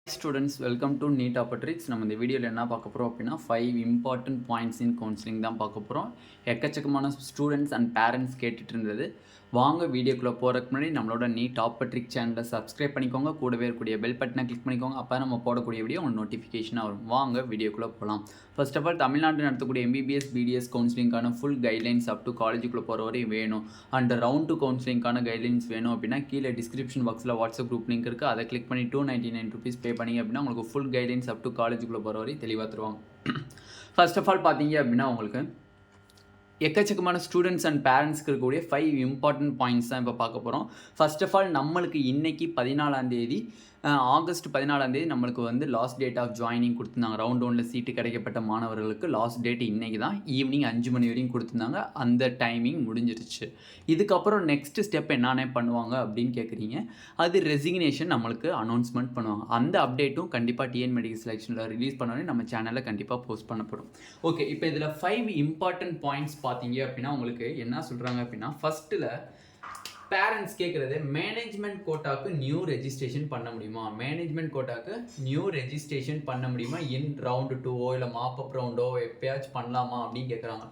Students, welcome to Neet Opportunities. நம்ம இந்த வீடியோவில் என்ன பார்க்க போகிறோம் அப்படின்னா 5 இம்பார்ட்டன்ட் பாயிண்ட்ஸ் இன் கவுன்சிலிங் தான் பார்க்க போகிறோம். எக்கச்சக்கமான ஸ்டூடெண்ட்ஸ் அண்ட் பேரண்ட்ஸ் கேட்டுட்டு இருந்தது. வாங்க வீடியோக்குள்ளே போகிறதுக்கு முன்னாடி நம்மளோட நீட் ஆப்பர்ட்ரிக் சேனலை சப்ஸ்கிரைப் பண்ணிக்கோங்க. கூடவே இருக்கக்கூடிய பெல் பட்டனை கிளிக் பண்ணிக்கோங்க. அப்போ நம்ம போடக்கூடிய வீடியோ உங்களுக்கு நோட்டிஃபிகேஷனாக வரும். வாங்க வீடியோக்குள்ளே போகலாம். ஃபர்ஸ்ட் ஆஃப் ஆல், தமிழ்நாட்டில் நடத்தக்கூடிய எம்பிபிஎஸ் பிடிஎஸ் கவுன்சிலிங்கான ஃபுல் கைட்லைன்ஸ் அப் டு காலேஜுக்குள்ளே போகிற வரையும் வேணும். அண்ட் ரவுண்ட் டு கவுன்சிலிங்கான கைட்லைன்ஸ் வேணும் அப்படின்னா கீழே டிஸ்கிரிப்ஷன் பாக்ஸில் வாட்ஸ்அப் குரூப் லிங்க் இருக்குது. அதை கிளிக் பண்ணி $299 பே பண்ணி அப்படின்னா உங்களுக்கு ஃபுல் கைட்லைன்ஸ் அப் டு காலேஜுக்குள்ளே போகிற வரையும் தெளிவாக தருவாங்க. ஃபர்ஸ்ட் ஆஃப் ஆல் பார்த்தீங்க அப்படின்னா உங்களுக்கு எக்கச்சக்கமான ஸ்டூடெண்ட்ஸ் அண்ட் பேரண்ட்ஸ்க்கு இருக்கக்கூடிய 5 இம்பார்ட்டன்ட் பாயிண்ட்ஸ் தான் இப்போ பார்க்க போகிறோம். ஃபர்ஸ்ட் ஆஃப் ஆல், நம்மளுக்கு இன்றைக்கி 14ஆம் தேதி ஆகஸ்ட் 14ஆம் தேதி நம்மளுக்கு வந்து லாஸ்ட் டேட் ஆஃப் ஜாயினிங் கொடுத்துருந்தாங்க. ரவுண்ட் 1 சீட்டு கிடைக்கப்பட்ட மாணவர்களுக்கு லாஸ்ட் டேட் இன்றைக்கி தான் ஈவினிங் 5 மணி வரையும் கொடுத்துருந்தாங்க. அந்த டைமிங் முடிஞ்சிருச்சு. இதுக்கப்புறம் நெக்ஸ்ட் ஸ்டெப் என்னென்ன பண்ணுவாங்க அப்படின்னு கேட்குறீங்க. அது ரெசிக்னேஷன் நம்மளுக்கு அனௌன்ஸ்மெண்ட் பண்ணுவாங்க. அந்த அப்டேட்டும் கண்டிப்பாக டிஎன் மெடிக்கல் செலெக்ஷனில் ரிலீஸ் பண்ணோன்னே நம்ம சேனலில் கண்டிப்பாக போஸ்ட் பண்ணப்படும். ஓகே, இப்போ இதில் 5 இம்பார்ட்டன்ட் பாயிண்ட்ஸ் பார்த்தீங்க அப்படின்னா உங்களுக்கு என்ன சொல்கிறாங்க அப்படின்னா, ஃபஸ்ட்டில் பேரண்ட்ஸ் கேட்குறது மேனேஜ்மெண்ட் கோட்டாக்கு நியூ ரெஜிஸ்ட்ரேஷன் பண்ண முடியுமா, மேனேஜ்மெண்ட் கோட்டாக்கு நியூ ரெஜிஸ்ட்ரேஷன் பண்ண முடியுமா இன் ரவுண்டு 2ஓ இல்லை மாப்பப் ரவுண்டோ எப்பயாச்சும் பண்ணலாமா அப்படின்னு கேட்குறாங்க.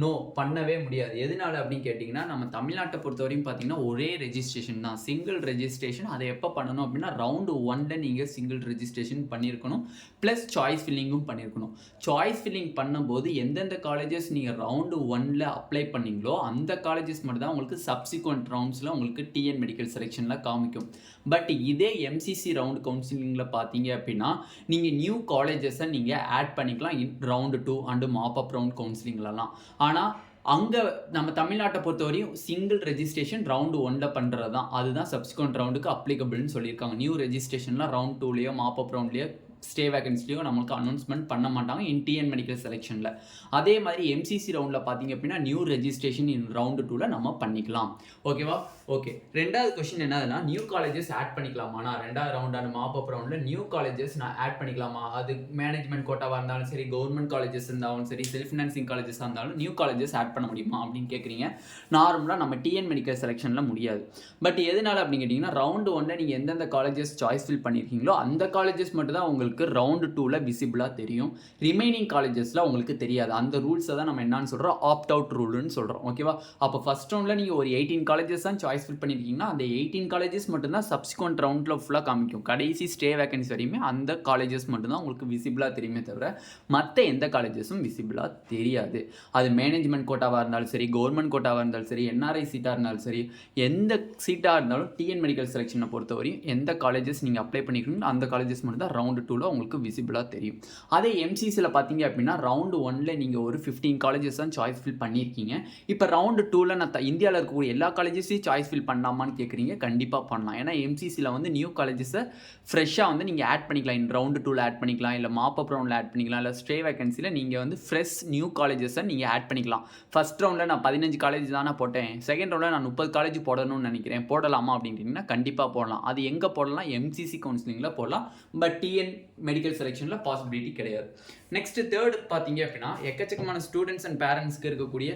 நோ, பண்ணவே முடியாது. எதனால அப்படின்னு கேட்டிங்கன்னா, நம்ம தமிழ்நாட்டை பொறுத்தவரையும் பார்த்தீங்கன்னா ஒரே ரெஜிஸ்ட்ரேஷன் தான், சிங்கிள் ரெஜிஸ்ட்ரேஷன். அதை எப்போ பண்ணணும் அப்படின்னா ரவுண்டு 1ல் நீங்கள் சிங்கிள் ரெஜிஸ்ட்ரேஷன் பண்ணியிருக்கணும், ப்ளஸ் சாய்ஸ் ஃபில்லிங்கும் பண்ணியிருக்கணும். சாய்ஸ் ஃபில்லிங் பண்ணும்போது எந்தெந்த காலேஜஸ் நீங்கள் ரவுண்டு 1ல் அப்ளை பண்ணிங்களோ அந்த காலேஜஸ் மட்டும் தான் உங்களுக்கு சப்சிக்வெண்ட் ரவுண்ட்ஸில் உங்களுக்கு டிஎன் மெடிக்கல் செலெக்ஷனில் காமிக்கும். பட் இதே எம்சிசி ரவுண்ட் கவுன்சிலிங்கில் பார்த்தீங்க அப்படின்னா நீங்கள் நியூ காலேஜஸை நீங்கள் ஆட் பண்ணிக்கலாம் ரவுண்டு 2 அண்டு மாப்பப் ரவுண்ட் கவுன்சிலிங்லலாம். ஆனால் அங்கே நம்ம தமிழ்நாட்டை பொறுத்தவரையும் சிங்கிள் ரெஜிஸ்ட்ரேஷன் ரவுண்டு 1ல் பண்ணுறது தான், அதுதான் சப்சிக்வெண்ட் ரவுண்டுக்கு அப்ளிகபிள்னு சொல்லியிருக்காங்க. நியூ ரெஜிஸ்ட்ரேஷன்லாம் ரவுண்ட் 2லேயோ மாப்பப் ரவுண்ட்லேயோ ஸ்டே வேகன்சிலையோ நம்மளுக்கு அனௌன்ஸ்மெண்ட் பண்ண மாட்டாங்க இன் டிஎன் மெடிக்கல் செலெக்ஷனில். அதே மாதிரி எம்சிசி ரவுண்டில் பார்த்தீங்க அப்படின்னா நியூ ரெஜிஸ்ட்ரேஷன் இன் ரவுண்டு 2ல் நம்ம பண்ணிக்கலாம். ஓகேவா? ஓகே, ரெண்டாவது கொஸ்டின் என்னதுன்னா, நியூ காலேஜஸ் ஆட் பண்ணிக்கலாமா? நான் ரெண்டாவது ரவுண்டான மாப்பப் ரவுண்டில் நியூ காலேஜஸ் நான் ஆட் பண்ணிக்கலாமா? அது மேனேஜ்மெண்ட் கோட்டாவாக இருந்தாலும் சரி, கவர்மெண்ட் காலேஜஸ் இருந்தாலும் சரி, செல்ஃப் ஃபினான்சிங் காலேஜஸாக இருந்தாலும் நியூ காலேஜஸ் ஆட் பண்ண முடியுமா அப்படின்னு கேட்குறீங்க. நார்மலாக நம்ம டிஎன் மெடிக்கல் செலெக்ஷனில் முடியாது. பட் எதனால அப்படின்னு கேட்டிங்கன்னா, ரவுண்டு 1ல் நீங்கள் எந்தெந்த காலேஜஸ் சாய்ஸ் ஃபில் பண்ணியிருக்கீங்களோ அந்த காலேஜஸ் மட்டும் தான் உங்களுக்கு ரவுண்டு 2ல் விசிபிளாக தெரியும். ரிமைனிங் காலேஜஸில் உங்களுக்கு தெரியாது. அந்த ரூல்ஸை தான் நம்ம என்னன்னு சொல்கிறோம், ஆப்ட் அவுட் ரூல்னு சொல்கிறோம். ஓகேவா? அப்போ ஃபர்ஸ்ட் ரவுண்டில் நீங்கள் ஒரு 18 காலேஜஸ் தான் சாய்ஸ் ஃபில் பண்ணியிருக்கீங்கன்னா அந்த 18 காலேஜஸ் மட்டும்தான் சப்சிக்வெண்ட் ரவுண்டில் ஃபுல்லாக காமிக்கும். கடைசி ஸ்டே வேகன்சி வரையுமே அந்த காலேஜஸ் மட்டும்தான் உங்களுக்கு விசிபிளாக தெரியுமே தவிர மற்ற எந்த காலேஜஸும் விசிபிளாக தெரியாது. அது மேனேஜ்மெண்ட் கோட்டாவாக இருந்தாலும் சரி, கவர்மெண்ட் கோட்டாவாக இருந்தாலும் சரி, என்ஆர்ஐ சீட்டாக இருந்தாலும் சரி, எந்த சீட்டாக இருந்தாலும் டிஎன் மெடிக்கல் செலெக்ஷனை பொறுத்தவரையும் எந்த காலேஜஸ் நீங்கள் அப்ளை பண்ணிக்கிறீங்களோ அந்த காலேஜஸ் மட்டும் தான் ரவுண்டு 2ல் உங்களுக்கு விசிபிளாக தெரியும். அதே எம்சிசியில் பார்த்தீங்க அப்படின்னா ரவுண்டு 1ல் நீங்கள் ஒரு 15 காலேஜஸ் தான் சாய்ஸ் ஃபில் பண்ணியிருக்கீங்க. இப்போ ரவுண்டு 2ல் நான் இந்தியாவில் இருக்கக்கூடிய எல்லா காலேஜஸையும் சாய்ஸ் ஃபில் பண்ணலாமான்னு கேட்குறீங்க. கண்டிப்பாக பண்ணலாம். ஏன்னா எம்சிசியில் வந்து நியூ காலேஜஸை ஃப்ரெஷ்ஷாக வந்து நீங்கள் ஆட் பண்ணிக்கலாம். ரவுண்டு 2ல் ஆட் பண்ணிக்கலாம், இல்லை மாப்பப் ரவுண்டில் ஆட் பண்ணிக்கலாம், இல்லை ஸ்டே வேகன்சியில் நீங்கள் வந்து ஃப்ரெஷ் நியூ காலேஜஸை நீங்கள் ஆட் பண்ணிக்கலாம். ஃபர்ஸ்ட் ரவுண்டில் நான் 15 காலேஜ் தானே போட்டேன், செகண்ட் ரவுண்டில் நான் 30 காலேஜ் போடணும்னு நினைக்கிறேன், போடலாமா அப்படின்ட்டிங்கன்னா கண்டிப்பாக போடலாம். அது எங்கே போடலாம்? எம்சிசி கவுன்சிலிங்கில் போடலாம். பட் டிஎன் மெடிக்கல் செலெக்ஷனில் பாசிபிலிட்டி கிடையாது. நெக்ஸ்ட் தேர்ட் பார்த்தீங்க அப்படின்னா, எக்கச்சக்கமான ஸ்டூடெண்ட்ஸ் அண்ட் பேரண்ட்ஸ்க்கு இருக்கக்கூடிய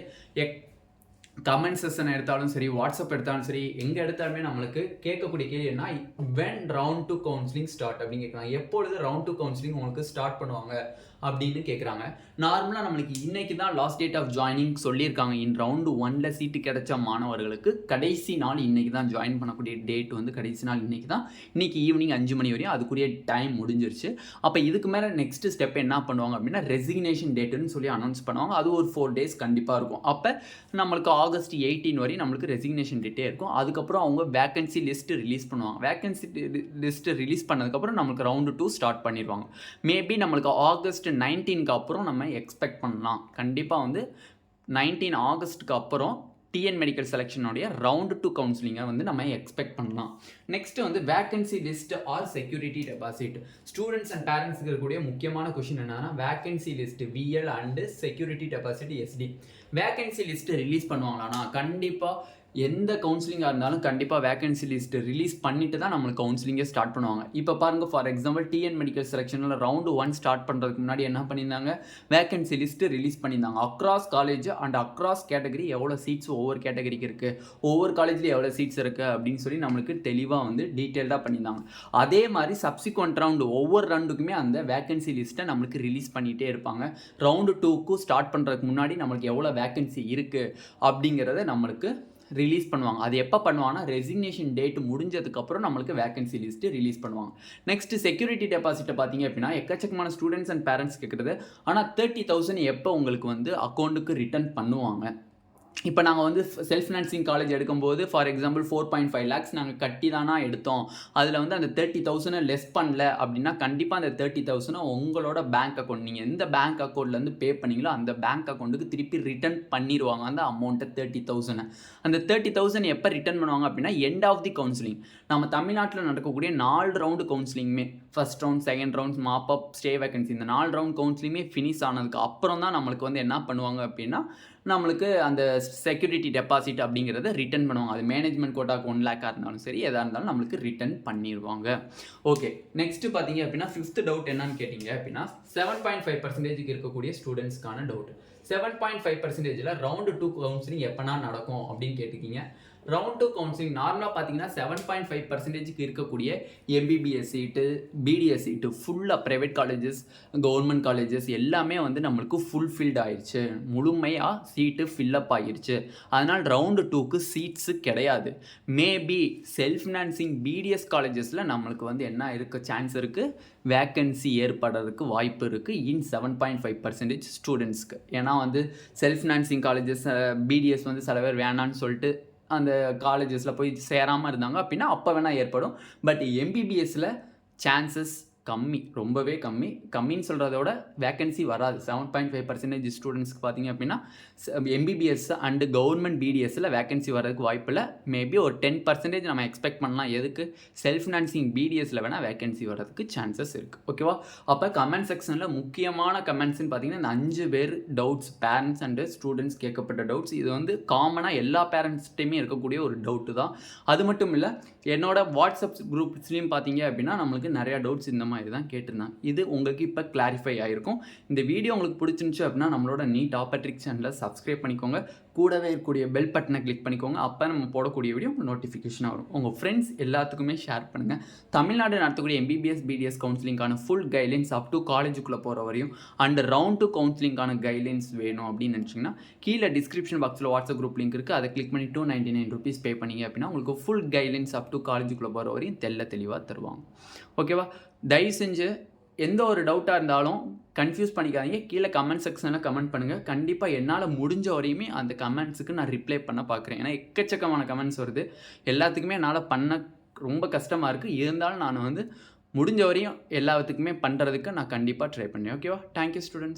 கமெண்ட் செஷன் எடுத்தாலும் சரி, வாட்ஸ்அப் எடுத்தாலும் சரி, எங்கே எடுத்தாலுமே நம்மளுக்கு கேட்கக்கூடிய கேள்வி என்ன, when round 2 கவுன்சிலிங் ஸ்டார்ட் அப்படின்னு கேட்குறாங்க. எப்பொழுது ரவுண்ட் 2 கவுன்சிலிங் உங்களுக்கு ஸ்டார்ட் பண்ணுவாங்க அப்படின்னு கேட்குறாங்க. நார்மலாக நம்மளுக்கு இன்றைக்கி தான் லாஸ்ட் டேட் ஆஃப் ஜாயினிங் சொல்லியிருக்காங்க. ரவுண்டு 1ல் சீட்டு கிடைச்ச மாணவர்களுக்கு கடைசி நாள் இன்றைக்கி தான், ஜாயின் பண்ணக்கூடிய டேட் வந்து கடைசி நாள் இன்றைக்கி தான். இன்றைக்கி ஈவினிங் 5 மணி வரையும் அதுக்குரிய டைம் முடிஞ்சிருச்சு. அப்போ இதுக்கு மேலே நெக்ஸ்ட் ஸ்டெப் என்ன பண்ணுவாங்க அப்படின்னா ரெசிக்னேஷன் டேட்டுன்னு சொல்லி அனௌன்ஸ் பண்ணுவாங்க. அது ஒரு 4 days கண்டிப்பாக இருக்கும். அப்போ நம்மளுக்கு ஆகஸ்ட் 18 வரையும் நம்மளுக்கு ரெசிக்னேஷன் டேட்டே இருக்கும். அதுக்கப்புறம் அவங்க வேகன்சி லிஸ்ட்டு ரிலீஸ் பண்ணுவாங்க. வேகன்சி லிஸ்ட்டு ரிலீஸ் பண்ணதுக்கப்புறம் நம்மளுக்கு ரவுண்டு 2 ஸ்டார்ட் பண்ணிடுவாங்க. மேபி நம்மளுக்கு ஆகஸ்ட் 19க்கு அப்புறம் நம்ம எக்ஸ்பெக்ட் பண்ணலாம். கண்டிப்பாக வந்து 19 ஆகஸ்ட்டுக்கு அப்புறம் டிஎன் மெடிக்கல் செலெக்ஷனுடைய ரவுண்டு 2 கவுன்சிலிங்கை வந்து நம்ம எக்ஸ்பெக்ட் பண்ணலாம். நெக்ஸ்ட் வந்து vacancy list or security deposit. Students and பேரண்ட்ஸுக்கு இருக்கக்கூடிய முக்கியமான கொஷின் என்னன்னா, vacancy list VL and security deposit SD. Vacancy list release பண்ணுவாங்களான்னா கண்டிப்பாக எந்த கவுன்சிலிங்காக இருந்தாலும் கண்டிப்பாக வேகன்சி லிஸ்ட் ரிலீஸ் பண்ணிட்டு தான் நம்மளுக்கு கவுன்சிலிங்கே ஸ்டார்ட் பண்ணுவாங்க. இப்போ பாருங்கள், ஃபார் எக்ஸாம்பிள் டிஎன் மெடிக்கல் செலெக்ஷனில் ரவுண்டு 1 ஸ்டார்ட் பண்ணுறதுக்கு முன்னாடி என்ன பண்ணியிருந்தாங்க, வேகன்சி லிஸ்ட்டு ரிலீஸ் பண்ணியிருந்தாங்க. Across college and across category எவ்வளோ சீட்ஸ் ஒவ்வொரு கேட்டகரிக்கு இருக்குது, ஒவ்வொரு காலேஜ்லேயும் எவ்வளோ சீட்ஸ் இருக்குது அப்படின்னு சொல்லி நம்மளுக்கு தெளிவாக வந்து டீட்டெயில்டாக பண்ணியிருந்தாங்க. அதே மாதிரி சப்சிக்வெண்ட் ரவுண்டு ஒவ்வொரு ரவுண்டுக்குமே அந்த வேகன்சி லிஸ்ட்டை நம்மளுக்கு ரிலீஸ் பண்ணிகிட்டே இருப்பாங்க. ரவுண்டு 2க்கு ஸ்டார்ட் பண்ணுறதுக்கு முன்னாடி நம்மளுக்கு எவ்வளோ வேகன்சி இருக்குது அப்படிங்கிறத நம்மளுக்கு ரிலீஸ் பண்ணுவாங்க. அது எப்போ பண்ணுவாங்கன்னா, ரெசிக்னேஷன் டேட் முடிஞ்சதுக்கப்புறம் நம்மளுக்கு வேகன்சி லிஸ்ட்டு ரிலீஸ் பண்ணுவாங்க. நெக்ஸ்ட் செக்யூரிட்டி டெபாசிட்டை பார்த்தீங்க அப்படின்னா, எக்கச்சக்கமான ஸ்டூடெண்ட்ஸ் அண்ட் பேரண்ட்ஸ் கேட்குறது. ஆனால் 30,000 எப்போ உங்களுக்கு வந்து அக்கௌண்ட்டுக்கு ரிட்டர்ன் பண்ணுவாங்க? இப்போ நாங்கள் வந்து செல்ஃப் ஃபினான்சிங் காலேஜ் எடுக்கும்போது ஃபார் எக்ஸாம்பிள் 4.5 lakhs நாங்கள் கட்டி தானா எடுத்தோம். அதில் வந்து அந்த 30,000 லெஸ் பண்ணல அப்படின்னா கண்டிப்பாக அந்த 30,000 உங்களோட பேங்க் அக்கௌண்ட், நீங்கள் எந்த பேங்க் அக்கௌண்ட்லேருந்து பே பண்ணீங்களோ அந்த பேங்க் அக்கௌண்ட்டுக்கு திருப்பி ரிட்டர்ன் பண்ணிடுவாங்க அந்த அமௌண்ட்டை 30,000. அந்த 30,000 எப்போ ரிட்டர்ன் பண்ணுவாங்க அப்படின்னா, எண்ட் ஆஃப் தி கவுன்சிலிங். நம்ம தமிழ்நாட்டில் நடக்கக்கூடிய 4 ரவுண்டு கவுன்சிலிங்குமே, first round, second rounds, mop up, stray vacancy, இந்த 4 ரவுண்ட் கவுன்சிலிங்குமே ஃபினிஷ் ஆனதுக்கு அப்புறம் தான் நம்மளுக்கு வந்து என்ன பண்ணுவாங்க அப்படின்னா, நம்மளுக்கு அந்த செக்யூரிட்டி டெபாசிட் அப்படிங்கிறத ரிட்டர்ன் பண்ணுவாங்க. அது மேனேஜ்மெண்ட் கோட்டாக்கு 1 lakh இருந்தாலும் சரி, எதாக இருந்தாலும் நம்மளுக்கு ரிட்டர்ன் பண்ணிடுவாங்க. ஓகே, நெக்ஸ்ட் பார்த்தீங்க அப்படின்னா 5th டவுட் என்னன்னு கேட்டிங்க அப்படின்னா, 7.5% இருக்கக்கூடிய ஸ்டூடெண்ட்ஸ்க்கான டவுட். 7.5%ல் ரவுண்டு 2 கவுன்சிலிங் எப்போனா நடக்கும் அப்படின்னு கேட்டிருக்கீங்க. ரவுண்ட் 2 கவுன்சிலிங் நார்மலாக பார்த்தீங்கன்னா 7.5% இருக்கக்கூடிய எம்பிபிஎஸ் சீட்டு, பிடிஎஸ் சீட்டு ஃபுல்லாக ப்ரைவேட் காலேஜஸ், கவர்மெண்ட் காலேஜஸ் எல்லாமே வந்து நம்மளுக்கு ஃபுல்ஃபில்ட் ஆயிடுச்சு, முழுமையாக சீட்டு ஃபில்லப் ஆகிருச்சு. அதனால் ரவுண்டு 2க்கு சீட்ஸு கிடையாது. மேபி செல்ஃப் ஃபினான்சிங் பிடிஎஸ் காலேஜஸில் நம்மளுக்கு வந்து என்ன இருக்க சான்ஸ் இருக்குது, வேக்கன்சி ஏற்படுறதுக்கு வாய்ப்பு இருக்குது இன் 7.5% ஸ்டூடெண்ட்ஸ்க்கு. ஏன்னா வந்து செல்ஃப் ஃபினான்சிங் காலேஜஸ் பிடிஎஸ் வந்து சில பேர் வேணான்னு சொல்லிட்டு அந்த காலேஜஸில் போய் சேராமல் இருந்தாங்க அப்படின்னா அப்போ வேணால் ஏற்படும். பட் எம்பிபிஎஸ்சில் சான்சஸ் கம்மி, ரொம்பவே கம்மி. கம்மின்னு சொல்கிறத விட வேக்கன்சி வராது. 7.5% ஸ்டூடெண்ட்ஸ்க்கு பார்த்தீங்க அப்படின்னா எம்பிபிஎஸ் அண்டு கவர்மெண்ட் பிடிஎஸ்ஸில் வேக்கன்சி வர்றதுக்கு வாய்ப்பு இல்லை. மேபி ஒரு 10% நம்ம எக்ஸ்பெக்ட் பண்ணலாம். எதுக்கு? செல்ஃப் ஃபினான்சிங் பிடிஎஸ்சில் வேணால் வேக்கன்சி வர்றதுக்கு சான்சஸ் இருக்குது. ஓகேவா? அப்போ கமெண்ட் செக்ஷனில் முக்கியமான கமெண்ட்ஸ்ன்னு பார்த்தீங்கன்னா இந்த 5 பேர் டவுட்ஸ், பேரண்ட்ஸ் அண்டு ஸ்டூடெண்ட்ஸ் கேட்கப்பட்ட டவுட்ஸ். இது வந்து காமனாக எல்லா பேரண்ட்ஸ்கிட்டையுமே இருக்கக்கூடிய ஒரு டவுட்டு தான். அது மட்டும் இல்லை, என்னோட வாட்ஸ்அப் குரூப்ஸ்லையும் பார்த்தீங்க அப்படின்னா நம்மளுக்கு நிறையா டவுட்ஸ் இந்த மாதிரி தான் கேட்டிருந்தாங்க. இது உங்களுக்கு இப்போ கிளாரிஃபை ஆகிருக்கும். இந்த வீடியோ உங்களுக்கு பிடிச்சிருந்துச்சு அப்படின்னா நம்மளோட நீட் ஆப்பட்ரிக்ஸ் சேனலை சப்ஸ்கிரைப் பண்ணிக்கோங்க. கூடவே இருக்கக்கூடிய பெல் பட்டனை கிளிக் பண்ணிக்கோங்க. அப்போ நம்ம போடக்கூடிய வீடியோ நோட்டிஃபிகேஷனாக வரும். உங்கள் ஃப்ரெண்ட்ஸ் எல்லாத்துக்குமே ஷேர் பண்ணுங்கள். தமிழ்நாடு நடத்தக்கூடிய எம்பிபிஎஸ் பிடிஎஸ் கவுன்சிலிங்கான ஃபுல் கைட்லைன்ஸ் அப் டு காலேஜுக்குள்ளே போகிற வரையும் அண்ட் ரவுண்ட் 2 கவுன்சிலிங்கான கைட்லைன்ஸ் வேணும் அப்படின்னு நினச்சிங்கன்னா கீழே டிஸ்கிரிப்ஷன் பாக்ஸில் வாட்ஸ்அப் குரூப் லிங்க் இருக்குது. அதை கிளிக் பண்ணி 299 rupees பே பண்ணிங்க அப்படின்னா உங்களுக்கு ஃபுல் கைட்லைன்ஸ் அப் டு காலேஜுக்குள்ளே போகிற வரையும் தெளிவாக தருவாங்க. ஓகேவா? தயவு செஞ்சு எந்த ஒரு டவுட்டாக இருந்தாலும் கன்ஃபியூஸ் பண்ணிக்காதீங்க. கீழே கமெண்ட் செக்ஷனில் கமெண்ட் பண்ணுங்கள். கண்டிப்பாக என்னால் முடிஞ்ச வரையுமே அந்த கமெண்ட்ஸுக்கு நான் ரிப்ளை பண்ண பார்க்குறேன். ஏன்னா எக்கச்சக்கமான கமெண்ட்ஸ் வருது. எல்லாத்துக்குமே என்னால் பண்ண ரொம்ப கஷ்டமாக இருக்குது. இருந்தாலும் நான் வந்து முடிஞ்ச வரையும் எல்லாத்துக்குமே பண்ணுறதுக்கு நான் கண்டிப்பாக ட்ரை பண்ணேன். ஓகேவா? Thank you students.